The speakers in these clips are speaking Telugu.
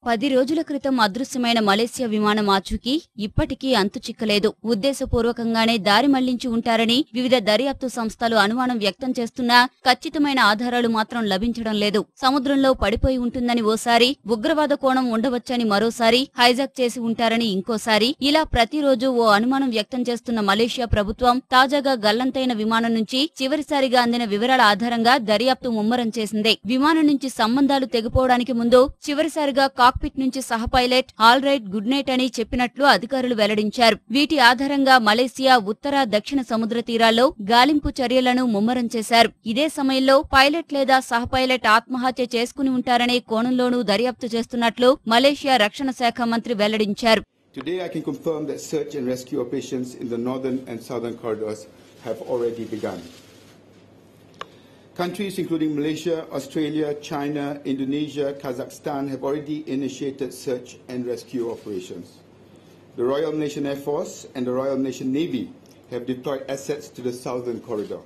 10 రోజుల క్రితం అదృశ్యమైన మలేసియా విమానం ఆచూకీ ఇప్పటికీ అంతుచిక్కలేదు. ఉద్దేశపూర్వకంగానే దారి మళ్లించి ఉంటారని వివిధ దర్యాప్తు సంస్థలు అనుమానం వ్యక్తం చేస్తున్నా ఖచ్చితమైన ఆధారాలు మాత్రం లభించడం లేదు. సముద్రంలో పడిపోయి ఉంటుందని ఓసారి, ఉగ్రవాద కోణం ఉండవచ్చని మరోసారి, హైజాక్ చేసి ఉంటారని ఇంకోసారి, ఇలా ప్రతిరోజు ఓ అనుమానం వ్యక్తం చేస్తున్న మలేషియా ప్రభుత్వం తాజాగా గల్లంతైన విమానం నుంచి చివరిసారిగా అందిన వివరాల ఆధారంగా దర్యాప్తు ముమ్మరం చేసింది. విమానం నుంచి సంబంధాలు తెగిపోవడానికి ముందు చివరిసారిగా కాక్పిట్ నుంచి సహ pilot all right good night అని చెప్పినట్లు అధికారులు వెల్లడించారు. వీటి ఆధారంగా మలేసియా ఉత్తర, దక్షిణ సముద్ర తీరాల్లో గాలింపు చర్యలను ముమ్మరం చేశారు. ఇదే సమయంలో పైలట్ లేదా సహ పైలట్ ఆత్మహత్య చేసుకుని ఉంటారనే కోణంలోనూ దర్యాప్తు చేస్తున్నట్లు మలేషియా రక్షణ శాఖ మంత్రి వెల్లడించారు. Today I can confirm that search and rescue operations in the northern and southern corridors have already begun. Countries including Malaysia, Australia, China, Indonesia, Kazakhstan have already initiated search and rescue operations. The Royal Malaysian Air Force and the Royal Malaysian Navy have deployed assets to the southern corridor.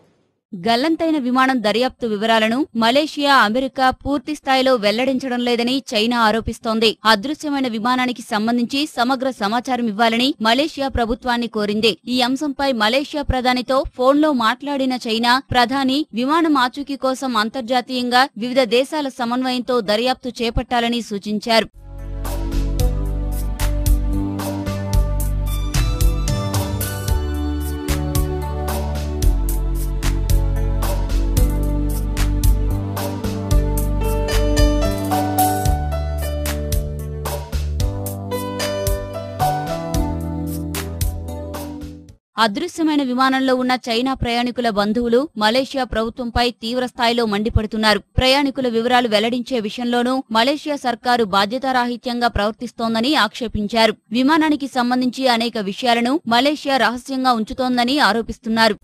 గల్లంతైన విమానం దర్యాప్తు వివరాలను మలేషియా, అమెరికా పూర్తి స్థాయిలో వెల్లడించడం లేదని చైనా ఆరోపిస్తోంది. అదృశ్యమైన విమానానికి సంబంధించి సమగ్ర సమాచారం ఇవ్వాలని మలేషియా ప్రభుత్వాన్ని కోరింది. ఈ అంశంపై మలేషియా ప్రధానితో ఫోన్లో మాట్లాడిన చైనా ప్రధాని విమానం ఆచూకీ కోసం అంతర్జాతీయంగా వివిధ దేశాల సమన్వయంతో దర్యాప్తు చేపట్టాలని సూచించారు. అదృశ్యమైన విమానంలో ఉన్న చైనా ప్రయాణికుల బంధువులు మలేషియా ప్రభుత్వంపై తీవ్రస్థాయిలో మండిపడుతున్నారు. ప్రయాణికుల వివరాలు వెల్లడించే విషయంలోనూ మలేషియా సర్కారు బాధ్యతారాహిత్యంగా ప్రవర్తిస్తోందని ఆక్షేపించారు. విమానానికి సంబంధించి అనేక విషయాలను మలేషియా రహస్యంగా ఉంచుతోందని ఆరోపిస్తున్నారు.